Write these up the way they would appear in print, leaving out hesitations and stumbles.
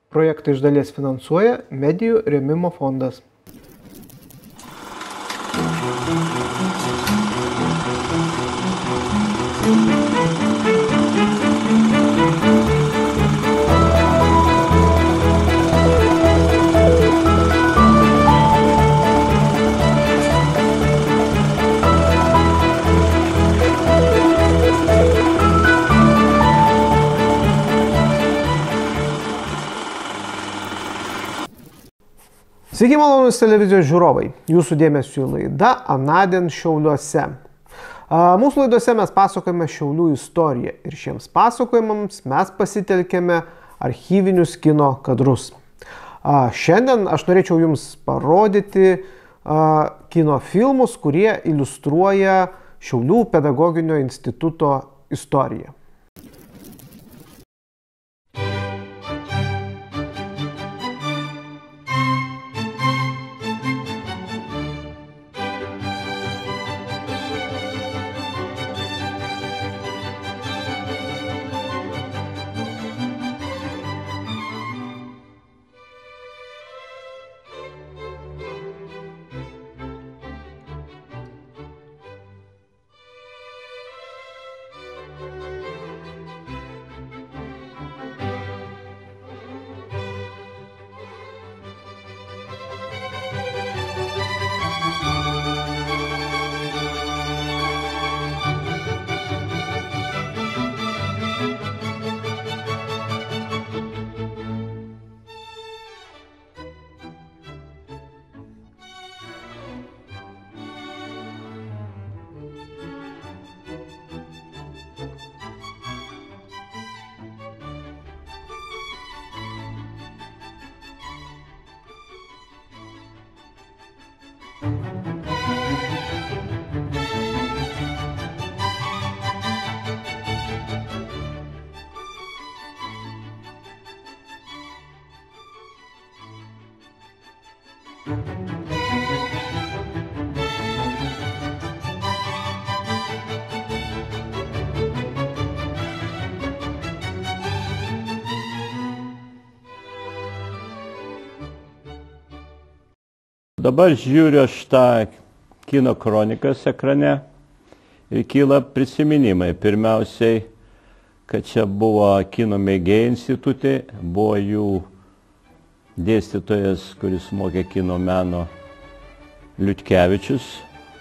Projektą iš dalies finansuoja Medijų rėmimo fondas. Sveiki, malonūs televizijos žiūrovai. Jūsų dėmesio laida Anadien Šiauliuose. Mūsų laidose mes pasakojame Šiaulių istoriją ir šiems pasakojimams mes pasitelkėme archyvinius kino kadrus. Šiandien aš norėčiau Jums parodyti kino filmus, kurie iliustruoja Šiaulių pedagoginio instituto istoriją. Dabar žiūriu aš tą kino kronikas ekrane ir kyla prisiminimai. Pirmiausiai, kad čia buvo kino mėgėjų institutė, buvo jų dėstytojas, kuris mokė kino meno, Liutkevičius.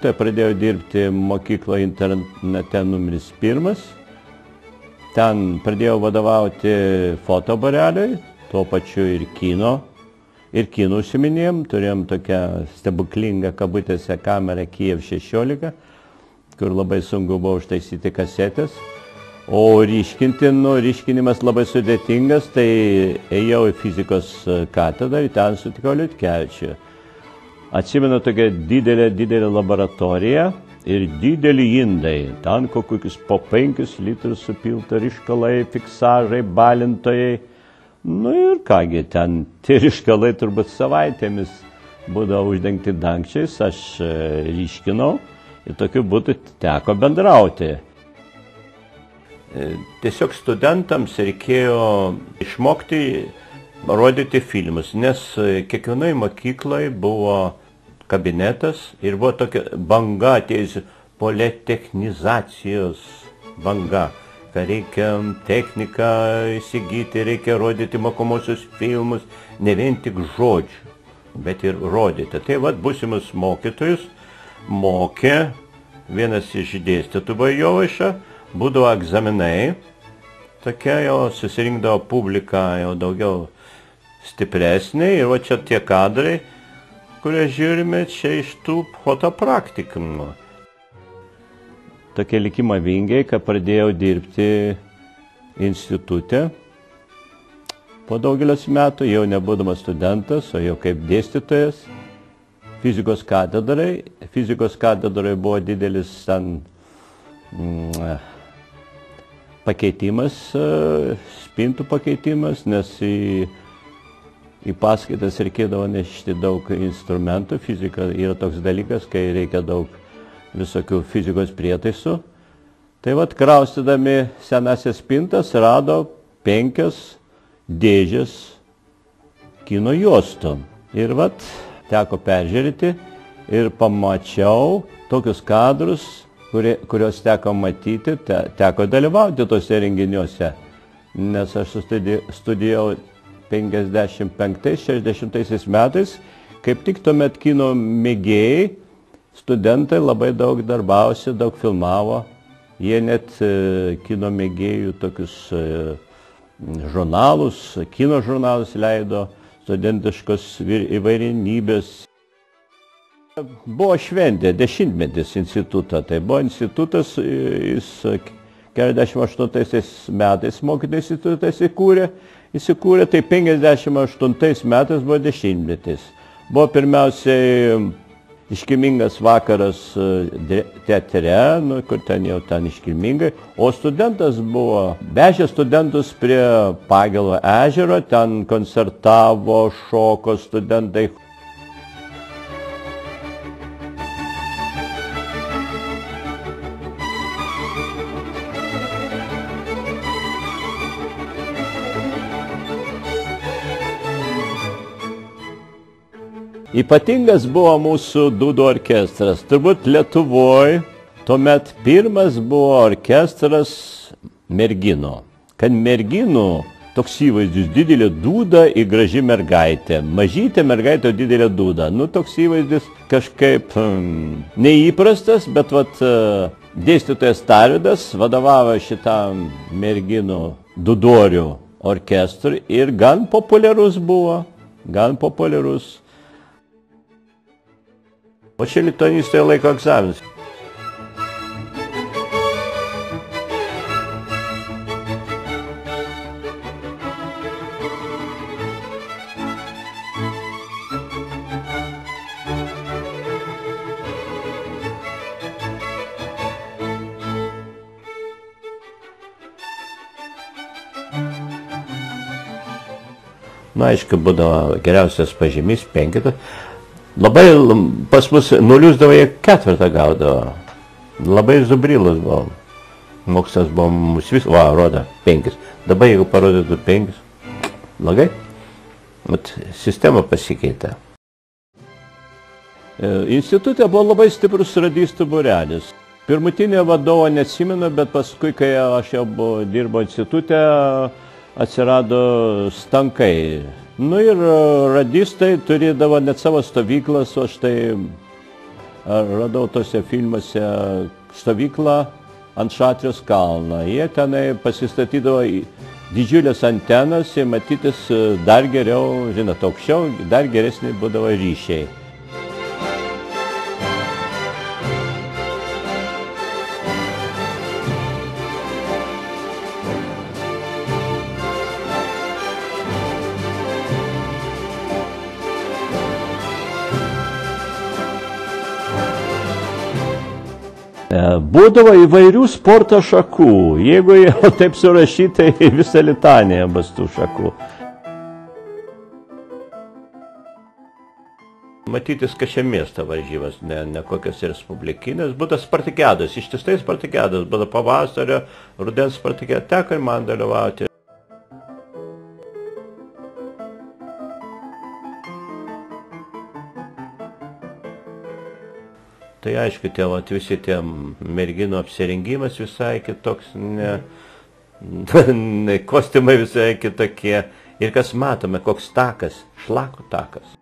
Tai pradėjau dirbti mokykloje internate numeris 1. Ten pradėjau vadovauti fotobareliui, tuo pačiu ir kino užsiminėjom. Turėjom tokią stebuklingą kabutėse kamerą Kiev 16, kur labai sunku buvo užtaisyti kasetės. O ryškinimas labai sudėtingas, tai ėjau į fizikos katedrą ir ten sutikau Liutkevičių. Atsimenu tokią didelę laboratoriją ir didelį indai. Ten kokius po 5 litrus supilta ryškalai, fiksažai, balintojai. Nu ir kągi, ten tie ryškalai turbūt savaitėmis būdavo uždengti dangčiais, aš ryškinau ir tokiu būdu teko bendrauti. Tiesiog studentams reikėjo išmokti rodyti filmus, nes kiekvienai mokyklai buvo kabinetas ir buvo tokia banga atėjusi, politechnizacijos banga. Reikia techniką įsigyti, reikia rodyti mokomosius filmus, ne vien tik žodžių, bet ir rodyti. Tai vat būsimus mokytojus mokė vienas iš dėstytojų Jovaiša, būdavo egzaminai, tokia jau susirinkdavo publika jau daugiau stipresnė ir va čia tie kadrai, kurie žiūrime čia iš tų fotopraktikų. Tokie likimo vingiai, kad pradėjau dirbti institute. Po daugelis metų, jau nebūdamas studentas, o jau kaip dėstytojas, fizikos katedrai. Fizikos katedrai buvo didelis ten pakeitimas, spintų pakeitimas, nes į paskaitas reikėdavo nešti daug instrumentų. Fizika yra toks dalykas, kai reikia daug visokių fizikos prietaisų. Tai vat kraustydami senasias spintas rado 5 dėžės kino juostų. Ir vat teko peržiūrėti ir pamačiau tokius kadrus, kuriuos teko matyti, teko dalyvauti tose renginiuose, nes aš studijavau 55-60 metais, kaip tik tuomet kino mėgėjai, studentai labai daug darbavosi, daug filmavo, jie net kino mėgėjų tokius žurnalus, kino žurnalus leido, studentiškos įvairenybės. Buvo šventė, 10-metis instituto, tai buvo institutas, jis 48 metais mokytojų institutas įsikūrė, tai 58 metais buvo 10-metis. Buvo pirmiausiai iškilmingas vakaras teatre, kur ten jau ten iškilmingai, o studentas buvo, vežė studentus prie Pagelo ežero, ten koncertavo, šoko studentai. Ypatingas buvo mūsų dūdų orkestras. Turbūt Lietuvoje tuomet pirmas buvo orkestras merginų. Kad merginų toks įvaizdis, didelė dūda ir graži mergaitė. Mažytė mergaitė, didelė dūda. Nu, toks įvaizdis kažkaip neįprastas, bet vat dėstytojas Tarvydas vadovavo šitam merginų dūdorių orkestrui ir gan populiarus buvo, gan populiarus. O čia lituanistai laiko egzaminus. Na, aišku, būdavo geriausias pažymys, 5. Labai pas mus nuliūsdavo, jie 4 gaudavo. Labai zubrilas buvo. Mokslas buvo mums vis, rodo, 5. Dabar jeigu parodytų 5, blogai. Mat, sistema pasikeitė. Institute buvo labai stiprus radistų būrelis. Pirmutinio vadovo neatsimenu, bet paskui, kai aš jau dirbau institute, atsirado Stankai. Nu ir radistai turėdavo net savo stovyklas, o štai radau tose filmuose stovyklą ant Šatrijos kalno. Jie tenai pasistatydavo didžiulės antenas ir matytis dar geriau, žinot, aukščiau, dar geresni būdavo ryšiai. Būdavo įvairių sporto šakų. Jeigu jau taip surašytai, visa litanija bus tų šakų. Matytis, kad čia miesto varžybas, ne kokios respublikinės. Būtų spartikiados, ištisai spartikiados. Būtų pavasario, rudens spartikiados. Teko ir man dalyvauti. Tai aišku, visi tie merginų apsirengimas visai kitoks, kostiumai visai kitokie. Ir kas matome, koks takas, šlako takas.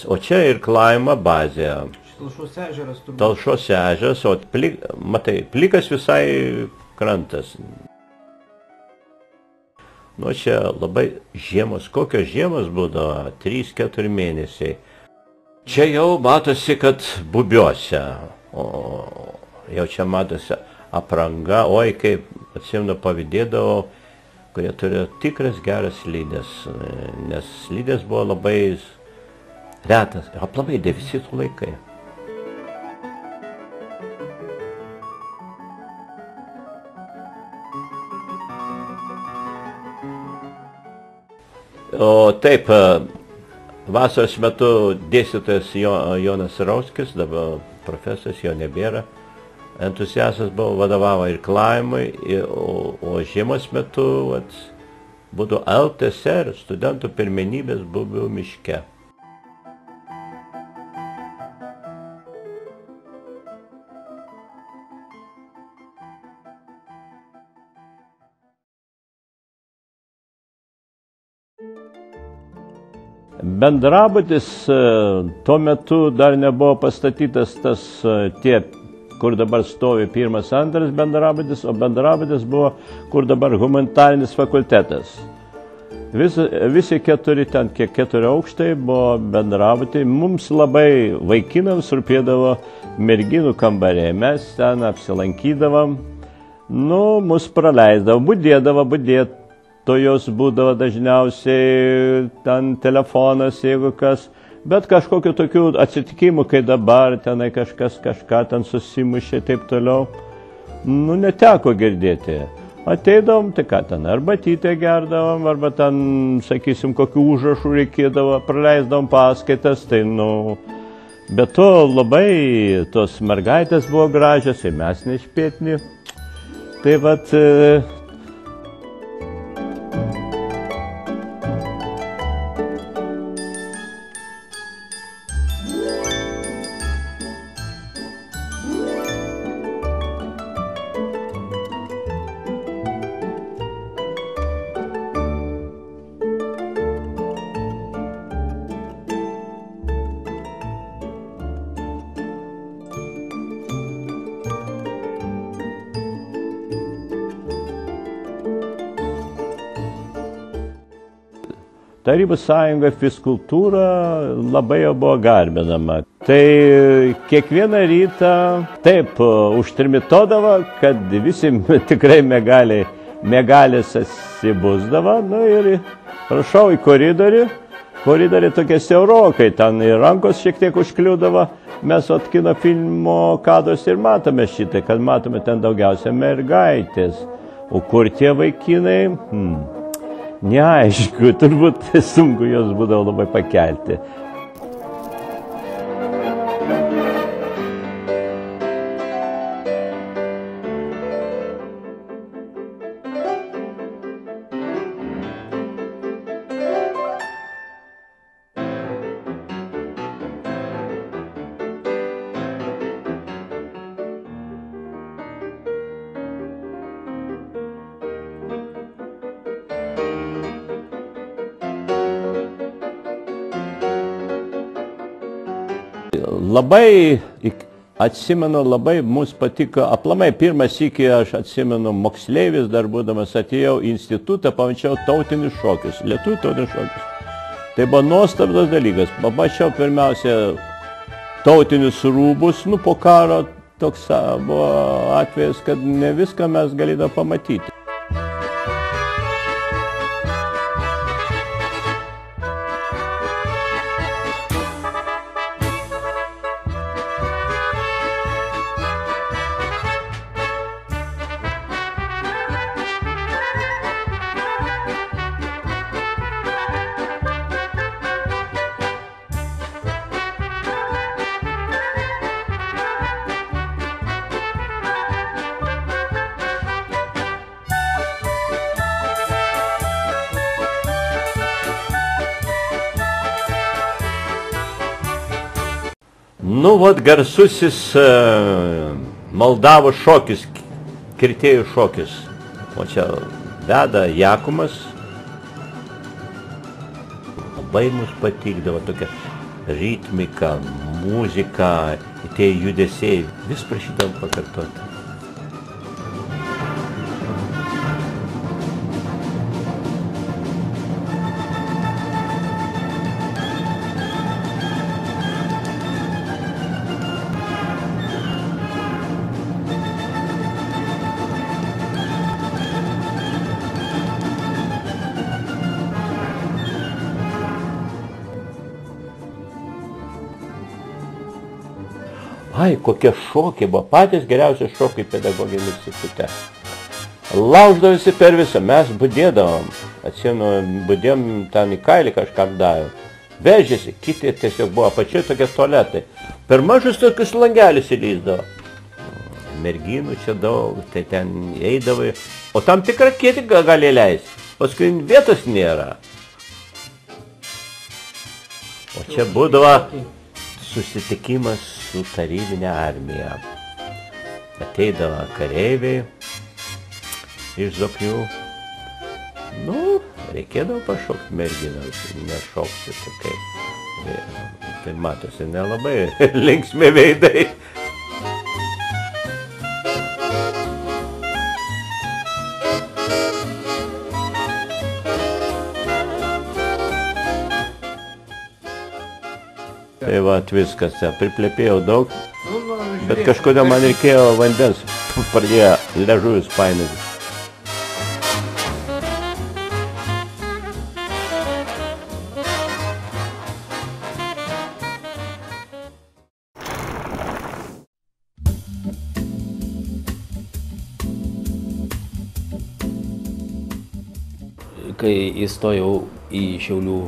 O čia ir klaimo bazė. Talšos ežeras turbūt. Talšos ežeras, o matai, plikas visai krantas. Nu, čia labai žiemos, kokios žiemos būdavo, 3-4 mėnesiai. Čia jau matosi, kad bubiuose, o jau čia matosi apranga, oi, kaip atsimenu pavydėdavau, kurie turėjo tikras geras slidės, nes slidės buvo labai retas, aplamai deficitų laikai. O taip, Vasaros metu dėstytojas Jonas Rauskis, dabar profesorius, jo nebėra. Entuziastas buvo, vadovavo irklavimui, o žiemos metu būtų LTSR, studentų pirmenybės Bubių miške. Bendrabutis tuo metu dar nebuvo pastatytas tas kur dabar stovi pirmas, antras bendrabutis, o bendrabutis buvo, kur dabar humanitarinis fakultetas. Visi keturi, ten kiek 4 aukštai buvo bendrabutai. Mums labai vaikinams rūpėdavo merginų kambariai. Mes ten apsilankydavom, mus praleisdavo, budėtojos būdavo dažniausiai, ten telefonas, jeigu kas. Bet kažkokiu tokių atsitikimų, kai dabar tenai kažkas kažką ten susimušė, taip toliau, neteko girdėti. Ateidavom, tai ką ten, arbatytę gerdavom, arba ten, sakysim, kokių užrašų reikėdavo, praleisdavom paskaitas, tai be to labai tos mergaitės buvo gražios, ir mes neišpėtini. Tai vat, Tarybų sąjunga fiskultūra labai jau buvo garbinama. Tai kiekvieną rytą taip užtrimitodavo, kad visi tikrai mėgalis atsibusdavo. Ir prašau į koridorių. Koridoriai tokie siaurokai, ten ir rankos šiek tiek užkliūdavo. Mes kino filmo kadruos ir matome šitai, kad matome ten daugiausia mergaitės. O kur tie vaikinai? Neaišku, turbūt sunku jos būdavo labai pakelti. Labai atsimenu, labai mums patiko, aplamai pirmą sykį aš atsimenu, moksleivis dar būdamas atėjau į institutą, pamačiau tautinius šokius, lietuvių tautinius šokius. Tai buvo nuostabus dalykas. Pamačiau pirmiausia tautinius rūbus, po karo toks buvo atvejas, kad ne viską mes galėdavo pamatyti. Garsusis Moldavų šokis, kirtėjų šokis. O čia veda Jakumas. Labai mums patikdavo tokia ritmika, muzika, tie judesiai. Vis prašydavom pakartoti. Kokie šokiai buvo, patys geriausi šokiai pedagoginiame institute. Lauždavosi per visą, mes budėdavom, atsimenu, budėjom ten į kailį kažką davė. vežėsi, kiti tiesiog buvo apačioje tokie tualetai. Per mažus tokius langelius įlįsdavo. Merginų čia daug, tai ten eidavai, o tam tikrą kietį gali leisti, paskui vietos nėra. O čia būdavo susitikimas su tarybinė armija. Ateidavo kareiviai iš Zoknių. Nu, reikėdavo pašokti merginas, nešokti tokai. Tai matosi nelabai linksmi veidai. Tai va, viskas, priplepėjau daug, bet kažkodėl man reikėjo vandens, pradėjo liežuvis painėti. Kai įstojau į Šiaulių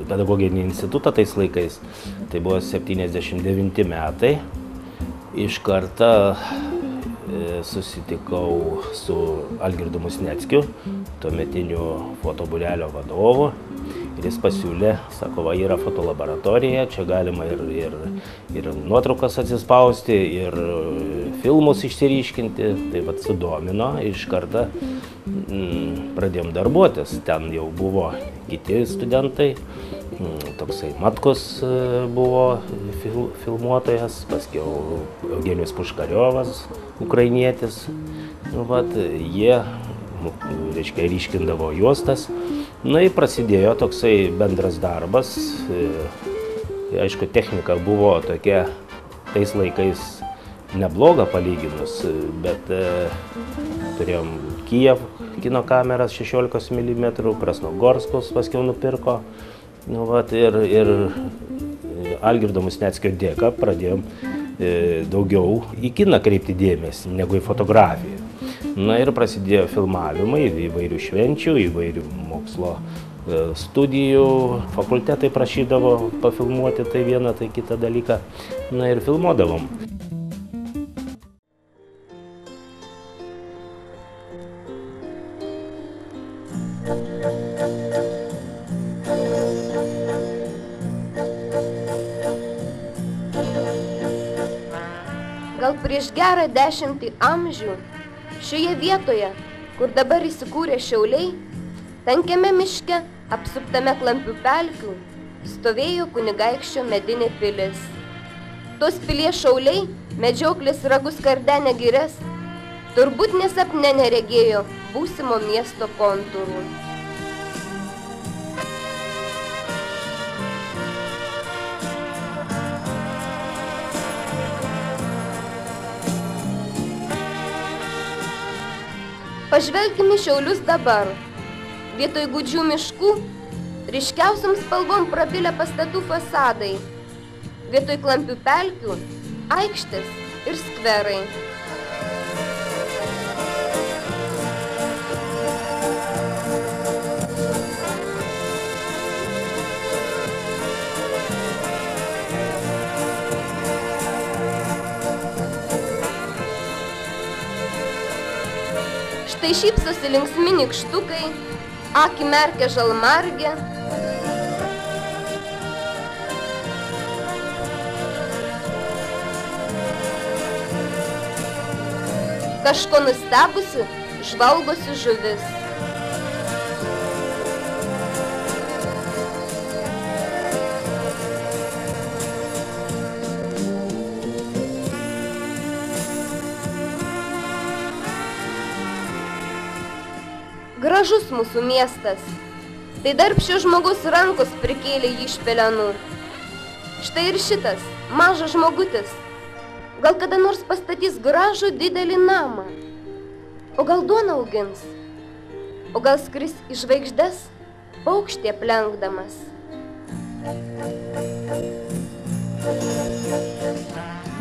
pedagoginį institutą tais laikais, tai buvo 79 metai, iš karto susitikau su Algirdu Musneckiu, tuometiniu fotobūrelio vadovu, ir jis pasiūlė, sako, va, yra fotolaboratorija, čia galima ir nuotraukas atsispausti, ir filmus išsiryškinti, tai vat sudomino, iš karto pradėjom darbuotis, ten jau buvo kiti studentai, toksai Matkus buvo filmuotojas, paskiau Eugenijus Puškariovas, ukrainietis, nu, vat, jie, reiškia, ryškindavo juostas. Na ir prasidėjo toksai bendras darbas. Aišku, technika buvo tokia tais laikais nebloga palyginus, bet turėjom Kijev kino kameras 16 mm, Krasnogorskus paskiau nupirko. Nu, vat, ir Algirdo Musneckio dėka pradėjom daugiau į kiną kreipti dėmesį negu į fotografiją. Na ir prasidėjo filmavimai įvairių švenčių, įvairių mokslo studijų, fakultetai prašydavo pafilmuoti tai vieną, tai kitą dalyką. Na ir filmuodavom. Gal prieš gerą 10 amžių šioje vietoje, kur dabar įsikūrė Šiauliai, tankiame miške, apsuptame klampių pelkių, stovėjo kunigaikščio medinė pilis. Tos pilies šauliai, medžioklės ragus kardenę girias, turbūt nesapne neregėjo būsimo miesto kontūrų. Pažvelkime Šiaulius dabar. Vietoj gūdžių miškų, ryškiausiom spalvom prabilę pastatų fasadai. Vietoj klampių pelkių, aikštės ir skverai. Štai šypsosi linksmi nykštukai, akį merkia žalmargė. Kažko nustebusi, žvalgosi žuvis. Gražus mūsų miestas. Tai darbščio žmogus rankos prikėlė jį iš pelenų. Štai ir šitas, mažas žmogutis. Gal kada nors pastatys gražų didelį namą. O gal duoną augins. O gal skris į žvaigždes, paukštį aplenkdamas.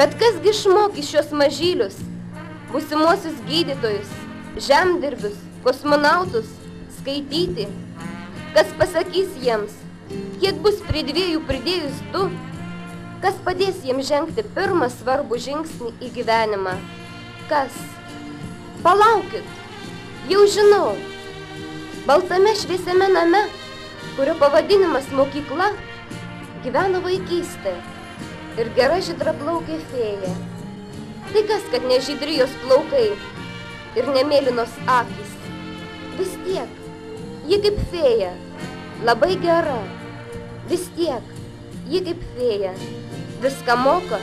Bet kasgi išmokys šios mažylius, būsimuosius gydytojus, žemdirbius, kosmonautus skaityti, kas pasakys jiems, kiek bus prie 2 pridėjus 2, kas padės jiems žengti pirmą svarbų žingsnį į gyvenimą? Kas? Palaukit, jau žinau. Baltame šviesiame name, kurio pavadinimas mokykla, gyvena vaikystė ir gera žydraplaukė fėja. Tai kas, kad ne žydri jos plaukai ir nemėlynos akys? Vis tiek, ji kaip fėja, labai gera. Vis tiek, ji kaip fėja, viską moka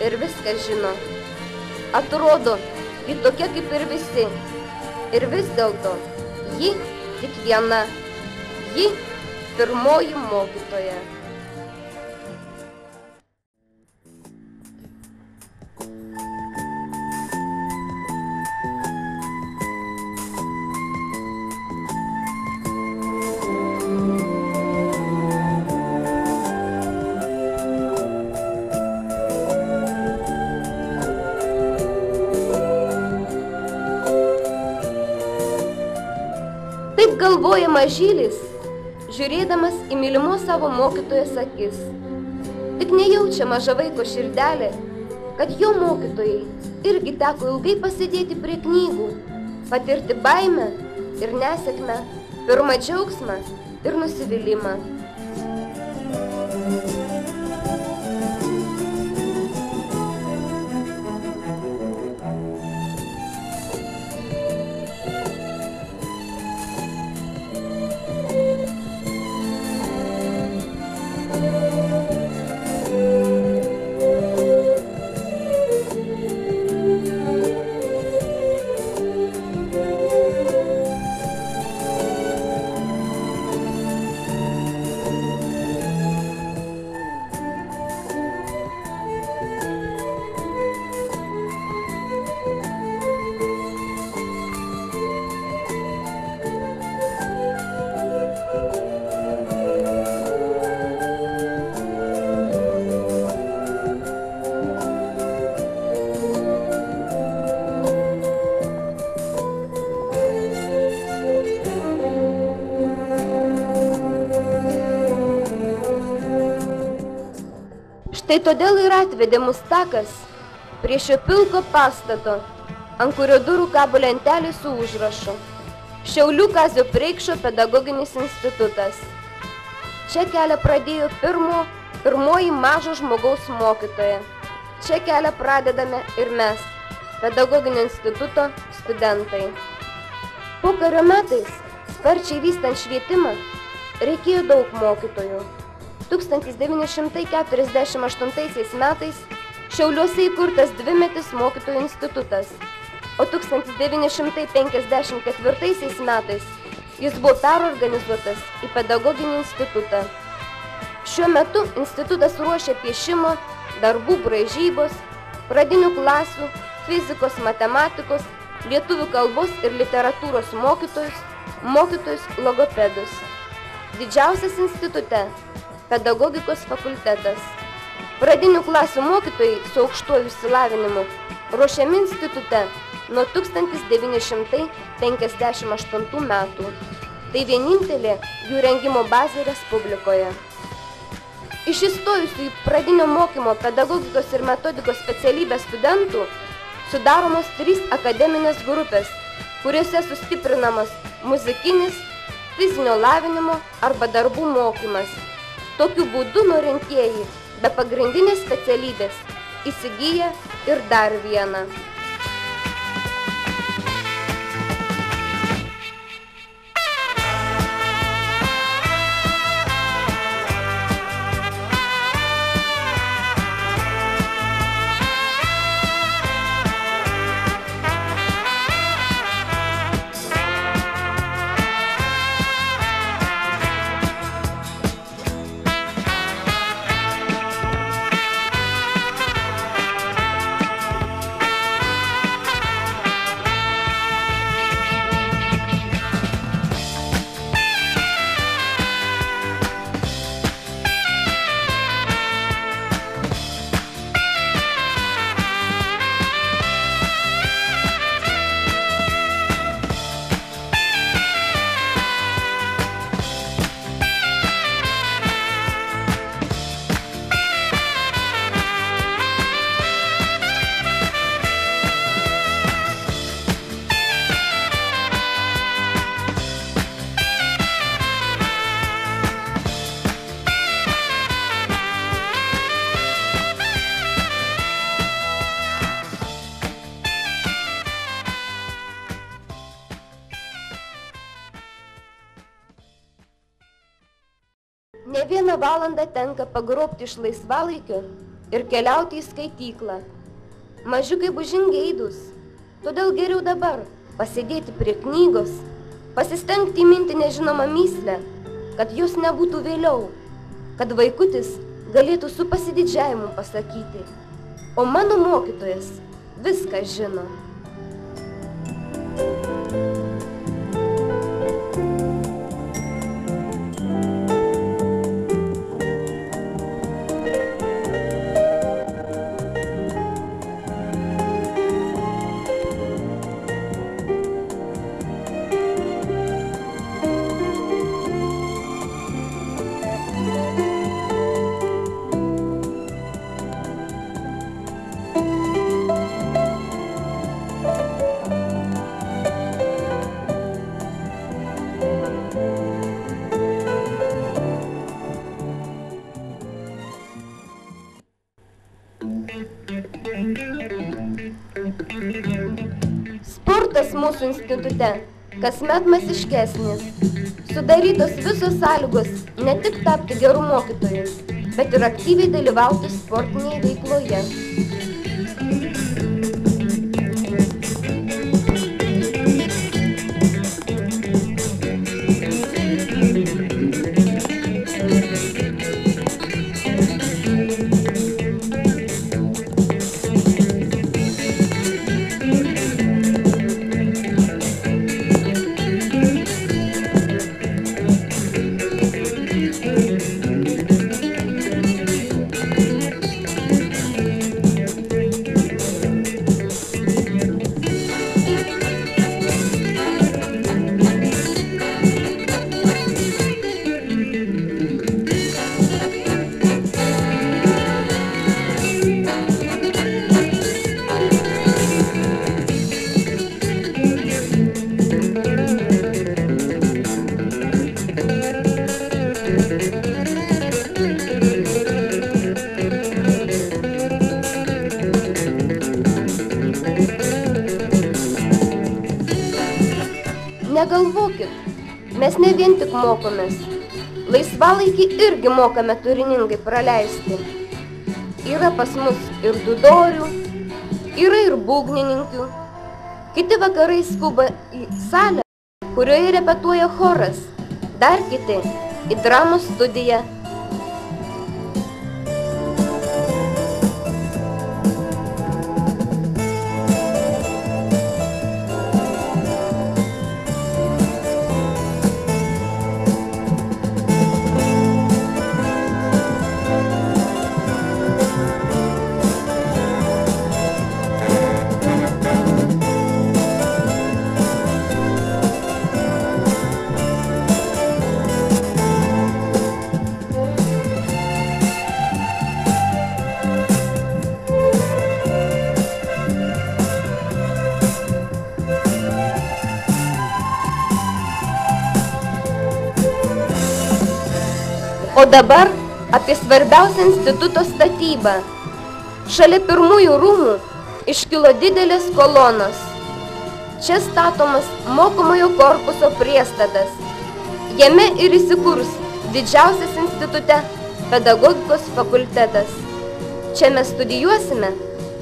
ir viską žino. Atrodo, ji tokia kaip ir visi. Ir vis dėlto, ji tik viena. Ji pirmoji mokytoja. Taip galvoja mažylis, žiūrėdamas į mylimos savo mokytojos akis. Tik nejaučia maža vaiko širdelė, kad jo mokytojai irgi teko ilgai pasėdėti prie knygų, patirti baimę ir nesėkmę, pirmą džiaugsmą ir nusivylimą. Tai todėl ir atvedė mus takas prie šio pilko pastato, ant kurio durų kabo lentelė su užrašu Šiaulių Kazio Preikšo pedagoginis institutas. Čia kelią pradėjo pirmoji mažo žmogaus mokytoja. Čia kelią pradedame ir mes, pedagoginio instituto studentai. Pokario metais, sparčiai vystant švietimą, reikėjo daug mokytojų. 1948 metais Šiauliuose įkurtas dvimetis mokytojų institutas, o 1954 metais jis buvo perorganizuotas į pedagoginį institutą. Šiuo metu institutas ruošia piešimo, darbų braižybos, pradinių klasių, fizikos, matematikos, lietuvių kalbos ir literatūros mokytojus logopedus. Didžiausias institute pedagogikos fakultetas. Pradinių klasių mokytojai su aukštuoju išsilavinimu ruošiami institute nuo 1958 metų. Tai vienintelė jų rengimo bazė Respublikoje. Iš įstojusių į pradinio mokymo pedagogikos ir metodikos specialybės studentų sudaromos 3 akademinės grupės, kuriuose sustiprinamas muzikinis, fizinio lavinimo arba darbų mokymas. Tokiu būdu norintieji be pagrindinės specialybės įsigyja ir dar vieną. valandą tenka pagrobti iš laisvalaikio ir keliauti į skaityklą. Mažiukai bus žingeidūs, todėl geriau dabar pasėdėti prie knygos, pasistengti įminti nežinomą mįslę, kad jos nebūtų vėliau, kad vaikutis galėtų su pasididžiavimu pasakyti, o mano mokytojas viską žino. Sportas mūsų institute kasmet masiškesnis. Sudarytos visos sąlygos ne tik tapti gerų mokytojų, bet ir aktyviai dalyvauti sportinėje veikloje. Negalvokit, mes ne vien tik mokomės, laisvalaikį irgi mokame turiningai praleisti. Yra pas mus ir dudorių, yra ir būgnininkių. Kiti vakarai skuba į salę, kurioje repetuoja choras, dar kiti į dramos studiją. O dabar apie svarbiausią instituto statybą. Šalia pirmųjų rūmų iškilo didelės kolonos. Čia statomas mokomojo korpuso priestatas. Jame ir įsikurs didžiausias institute pedagogikos fakultetas. Čia mes studijuosime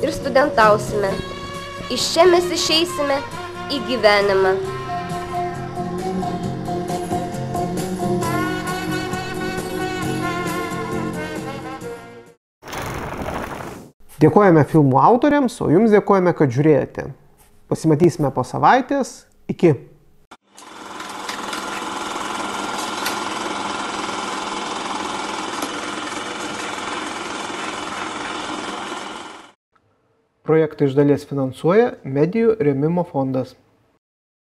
ir studentausime. Iš čia mes išeisime į gyvenimą. Dėkojame filmų autoriams, o jums dėkojame, kad žiūrėjote. Pasimatysime po savaitės. Iki. Projektą iš dalies finansuoja Medijų rėmimo fondas.